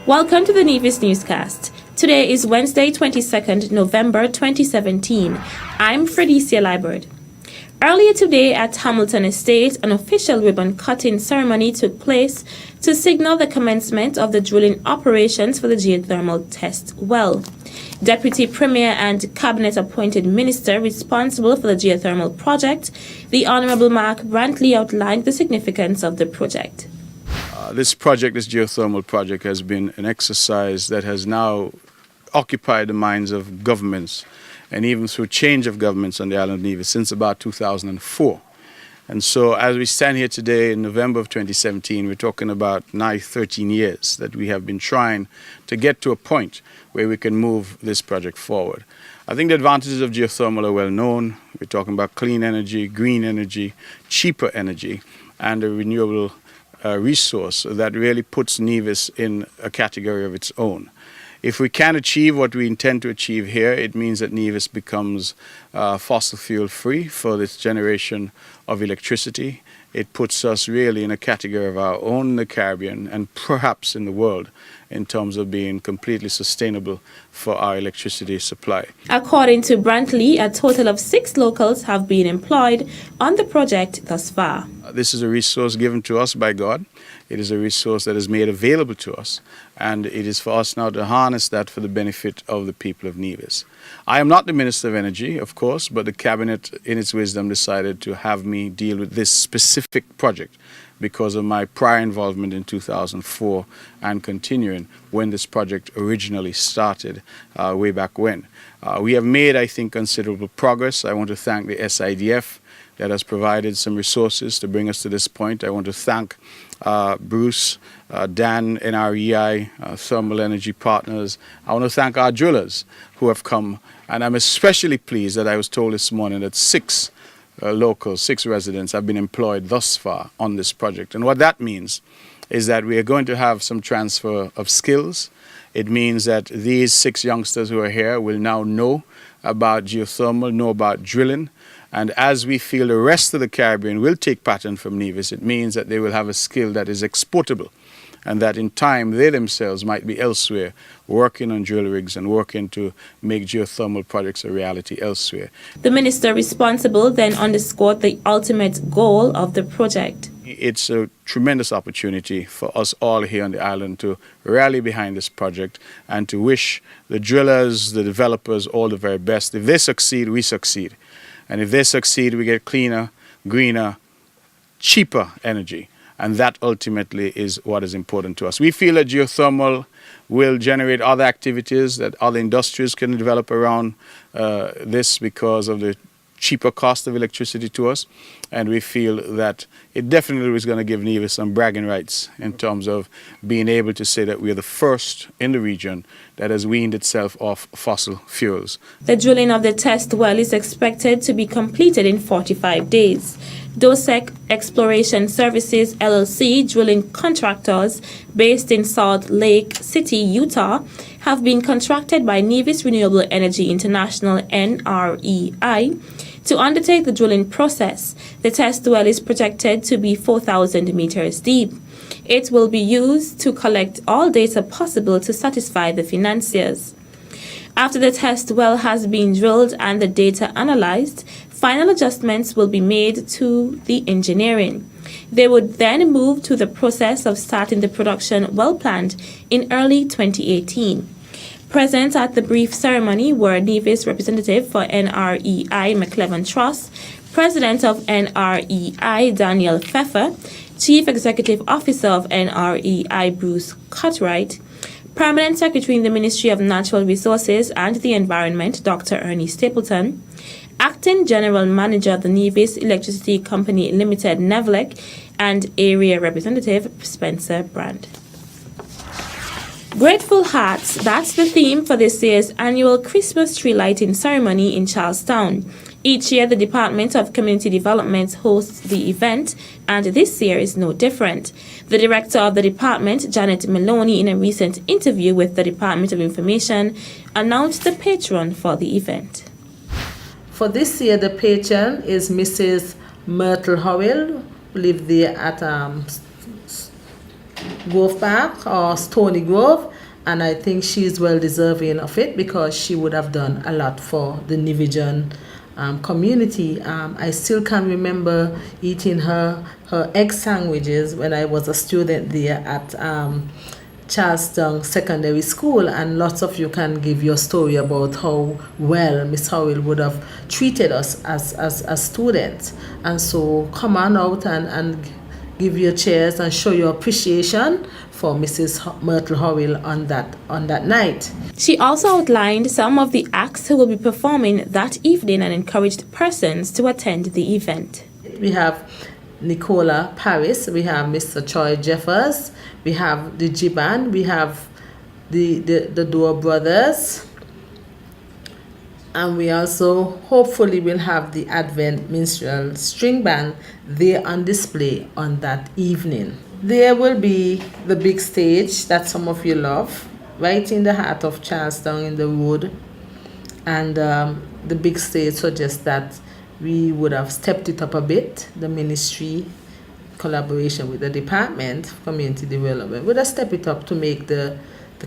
Welcome to the Nevis Newscast. Today is Wednesday, 22nd November 2017. I'm Fredicia Liburd. Earlier today at Hamilton Estate, an official ribbon-cutting ceremony took place to signal the commencement of the drilling operations for the geothermal test well. Deputy Premier and Cabinet-appointed Minister responsible for the geothermal project, the Honourable Mark Brantley, outlined the significance of the project. This geothermal project, has been an exercise that has now occupied the minds of governments, and even through change of governments on the island of Nevis since about 2004. And so as we stand here today in November of 2017, we're talking about now 13 years that we have been trying to get to a point where we can move this project forward. I think the advantages of geothermal are well known. We're talking about clean energy, green energy, cheaper energy, and a renewable resource that really puts Nevis in a category of its own. If we can achieve what we intend to achieve here, it means that Nevis becomes fossil fuel free for this generation of electricity. It puts us really in a category of our own in the Caribbean and perhaps in the world in terms of being completely sustainable for our electricity supply. According to Brantley, a total of 6 locals have been employed on the project thus far. This is a resource given to us by God. It is a resource that is made available to us, and it is for us now to harness that for the benefit of the people of Nevis. I am not the Minister of Energy, of course, but the Cabinet, in its wisdom, decided to have me deal with this specific project because of my prior involvement in 2004 and continuing when this project originally started way back when. We have made, I think, considerable progress. I want to thank the SIDF that has provided some resources to bring us to this point. I want to thank Bruce, Dan, NREI, Thermal Energy Partners. I want to thank our drillers who have come, and I'm especially pleased that I was told this morning that 6 locals, 6 residents have been employed thus far on this project. And what that means is that we are going to have some transfer of skills. It means that these 6 youngsters who are here will now know about geothermal, know about drilling. And as we feel the rest of the Caribbean will take pattern from Nevis, it means that they will have a skill that is exportable, and that in time they themselves might be elsewhere working on drill rigs and working to make geothermal projects a reality elsewhere. The minister responsible then underscored the ultimate goal of the project. It's a tremendous opportunity for us all here on the island to rally behind this project and to wish the drillers, the developers, all the very best. If they succeed, we succeed. And if they succeed, we get cleaner, greener, cheaper energy. And that ultimately is what is important to us. We feel that geothermal will generate other activities, that other industries can develop around this because of the cheaper cost of electricity to us. And we feel that it definitely is going to give Nevis some bragging rights in terms of being able to say that we are the first in the region that has weaned itself off fossil fuels. The drilling of the test well is expected to be completed in 45 days. DOSEC Exploration Services LLC drilling contractors based in Salt Lake City, Utah, have been contracted by Nevis Renewable Energy International NREI to undertake the drilling process. The test well is projected to be 4,000 meters deep. It will be used to collect all data possible to satisfy the financiers. After the test well has been drilled and the data analyzed, final adjustments will be made to the engineering. They would then move to the process of starting the production well planned in early 2018. Present at the brief ceremony were Nevis representative for NREI McLevin Truss, President of NREI Daniel Pfeffer, Chief Executive Officer of NREI Bruce Cartwright, Permanent Secretary in the Ministry of Natural Resources and the Environment Dr. Ernie Stapleton, Acting General Manager of the Nevis Electricity Company Limited NEVLEC, and Area Representative Spencer Brand. Grateful Hearts, that's the theme for this year's annual Christmas tree lighting ceremony in Charlestown. Each year, the Department of Community Development hosts the event, and this year is no different. The director of the department, Janet Maloney, in a recent interview with the Department of Information, announced the patron for the event. For this year, the patron is Mrs. Myrtle Howell, who lives there at Grove Park or Stony Grove, and I think she's well deserving of it because she would have done a lot for the Nivision community. I still can remember eating her egg sandwiches when I was a student there at Charlestown Secondary School, and lots of you can give your story about how well Miss Howell would have treated us as students. And so come on out and give your cheers and show your appreciation for Mrs. Myrtle Howell on that night. She also outlined some of the acts who will be performing that evening and encouraged persons to attend the event. We have Nicola Paris, we have Mr. Troy Jeffers, we have the G-Band, we have the Door Brothers, and we also hopefully will have the Advent Minstrel String Band there on display on that evening. There will be the big stage that some of you love, right in the heart of Charlestown in the wood. And the big stage suggests that we would have stepped it up a bit. The ministry, collaboration with the Department of Community Development, would have stepped it up to make the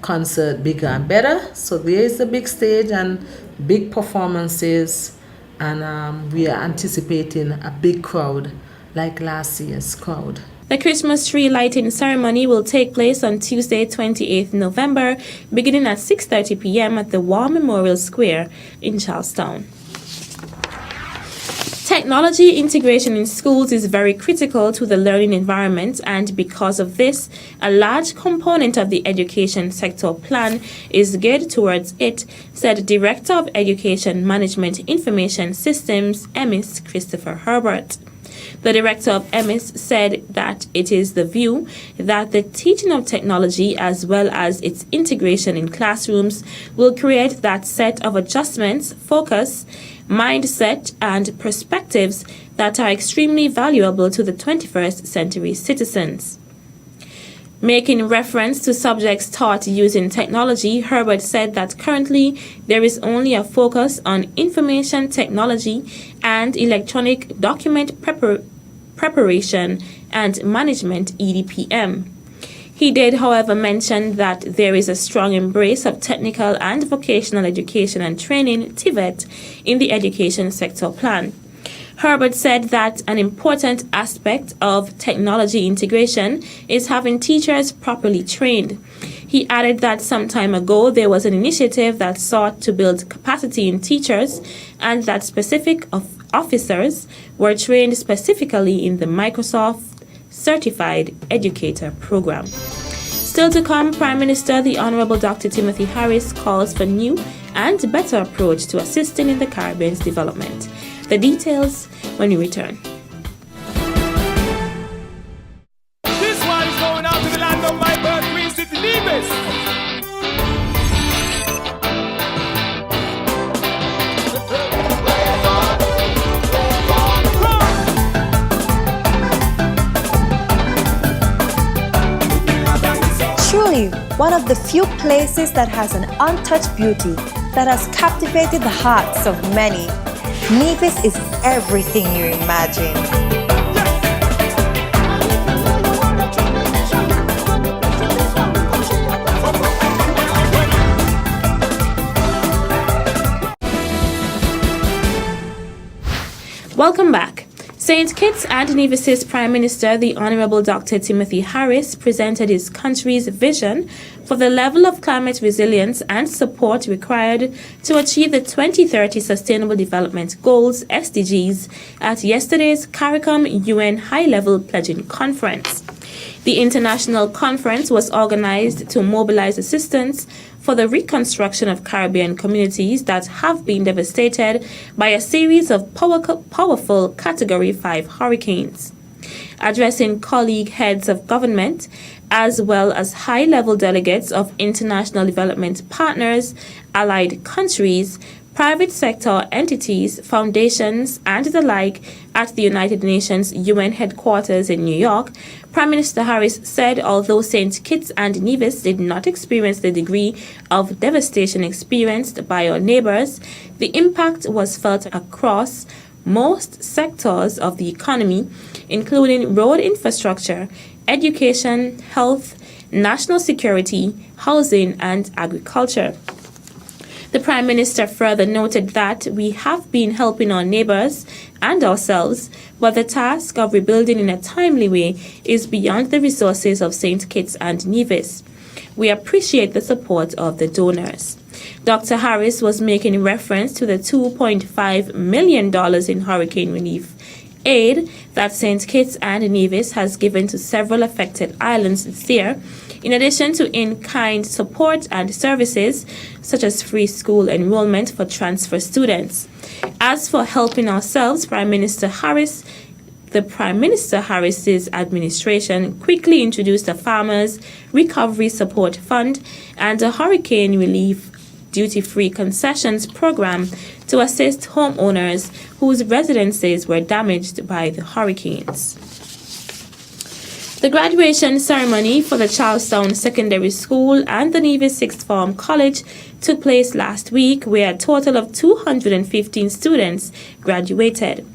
concert bigger and better. So there is the big stage and big performances, and we are anticipating a big crowd like last year's crowd. The Christmas tree lighting ceremony will take place on Tuesday, 28th November, beginning at 6:30 p.m. at the War Memorial Square in Charlestown. Technology integration in schools is very critical to the learning environment, and because of this, a large component of the education sector plan is geared towards it, said Director of Education Management Information Systems, EMIS, Christopher Herbert. The director of EMIS said that it is the view that the teaching of technology as well as its integration in classrooms will create that set of adjustments, focus, mindset, and perspectives that are extremely valuable to the 21st century citizens. Making reference to subjects taught using technology, Herbert said that currently there is only a focus on information technology and electronic document preparation and management (EDPM). He did, however, mention that there is a strong embrace of technical and vocational education and training (TVET) in the education sector plan. Herbert said that an important aspect of technology integration is having teachers properly trained. He added that some time ago there was an initiative that sought to build capacity in teachers and that specific officers were trained specifically in the Microsoft Certified Educator Program. Still to come, Prime Minister the Honorable Dr. Timothy Harris calls for new and better approach to assisting in the Caribbean's development. The details when we return. This one is going out to the land of my birth, Green City, Nevis. Truly, one of the few places that has an untouched beauty that has captivated the hearts of many. Nevis is everything you imagine. Welcome back. St. Kitts and Nevis's Prime Minister, the Honorable Dr. Timothy Harris, presented his country's vision for the level of climate resilience and support required to achieve the 2030 Sustainable Development Goals, SDGs, at yesterday's CARICOM UN High-Level Pledging Conference. The international conference was organized to mobilize assistance for the reconstruction of Caribbean communities that have been devastated by a series of powerful Category 5 hurricanes. Addressing colleague heads of government, as well as high-level delegates of international development partners, allied countries, private sector entities, foundations, and the like at the United Nations UN headquarters in New York, Prime Minister Harris said although St. Kitts and Nevis did not experience the degree of devastation experienced by our neighbors, the impact was felt across most sectors of the economy, including road infrastructure, education, health, national security, housing, and agriculture. The Prime Minister further noted that we have been helping our neighbours and ourselves, but the task of rebuilding in a timely way is beyond the resources of St. Kitts and Nevis. We appreciate the support of the donors. Dr. Harris was making reference to the $2.5 million in hurricane relief aid that St. Kitts and Nevis has given to several affected islands this year, in addition to in-kind support and services such as free school enrollment for transfer students. As for helping ourselves, the Prime Minister Harris's administration quickly introduced a Farmers Recovery Support Fund and a Hurricane Relief Duty-Free Concessions Program to assist homeowners whose residences were damaged by the hurricanes. The graduation ceremony for the Charlestown Secondary School and the Nevis Sixth Form College took place last week, where a total of 215 students graduated.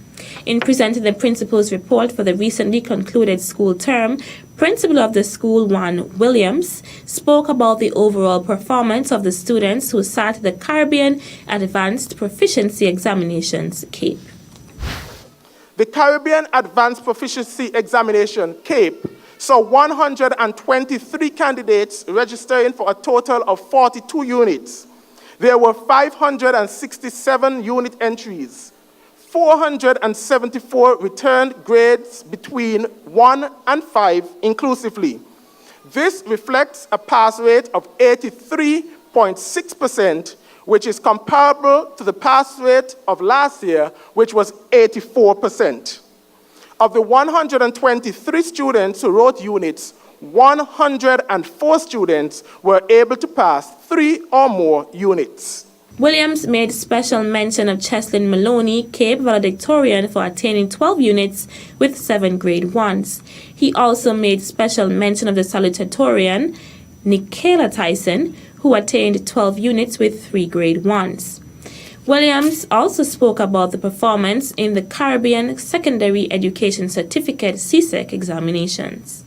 In presenting the principal's report for the recently concluded school term, Principal of the school, Juan Williams, spoke about the overall performance of the students who sat the Caribbean Advanced Proficiency Examinations, CAPE. The Caribbean Advanced Proficiency Examination, CAPE, saw 123 candidates registering for a total of 42 units. There were 567 unit entries. 474 returned grades between 1 and 5 inclusively. This reflects a pass rate of 83.6%, which is comparable to the pass rate of last year, which was 84%. Of the 123 students who wrote units, 104 students were able to pass 3 or more units. Williams made special mention of Cheslin Maloney, Cape valedictorian, for attaining 12 units with 7 grade 1s. He also made special mention of the salutatorian, Nicaila Tyson, who attained 12 units with 3 grade 1s. Williams also spoke about the performance in the Caribbean Secondary Education Certificate CSEC examinations.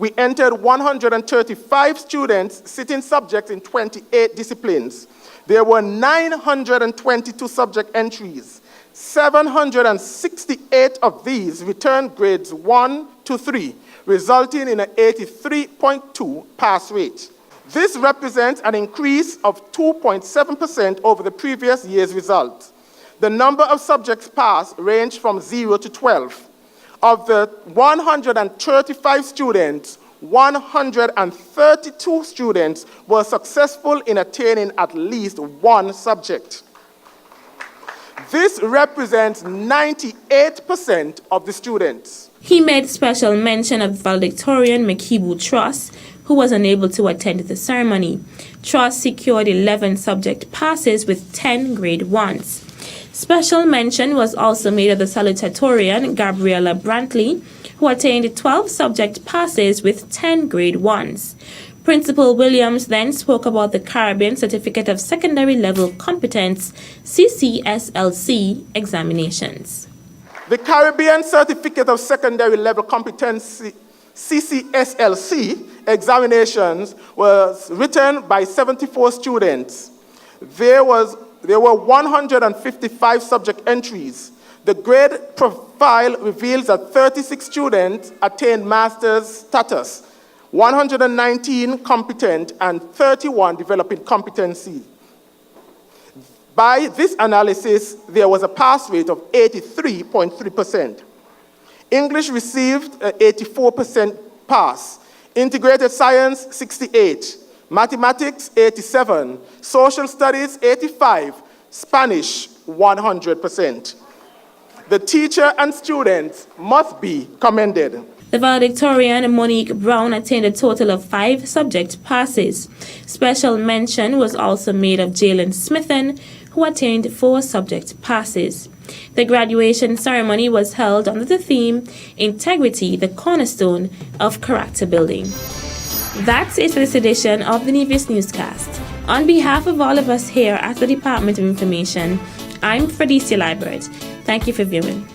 We entered 135 students sitting subjects in 28 disciplines. There were 922 subject entries. 768 of these returned grades 1 to 3, resulting in an 83.2 pass rate. This represents an increase of 2.7% over the previous year's result. The number of subjects passed ranged from 0 to 12. Of the 135 students, 132 students were successful in attaining at least one subject. This represents 98% of the students. He made special mention of valedictorian Mekibu Truss, who was unable to attend the ceremony. Truss secured 11 subject passes with 10 grade 1s. Special mention was also made of the salutatorian Gabriella Brantley, who attained 12 subject passes with 10 grade 1s. Principal Williams then spoke about the Caribbean Certificate of Secondary Level Competence, CCSLC, examinations. The Caribbean Certificate of Secondary Level Competency, CCSLC, examinations was written by 74 students. There were 155 subject entries. The grade profile reveals that 36 students attained master's status, 119 competent, and 31 developing competency. By this analysis, there was a pass rate of 83.3%. English received an 84% pass. Integrated science, 68. Mathematics, 87. Social studies, 85. Spanish, 100%. The teacher and students must be commended. The valedictorian, Monique Brown, attained a total of 5 subject passes. Special mention was also made of Jalen Smithen, who attained 4 subject passes. The graduation ceremony was held under the theme, Integrity, the Cornerstone of Character Building. That's it for this edition of the Nevis Newscast. On behalf of all of us here at the Department of Information, I'm Fredicia Liebert. Thank you for viewing.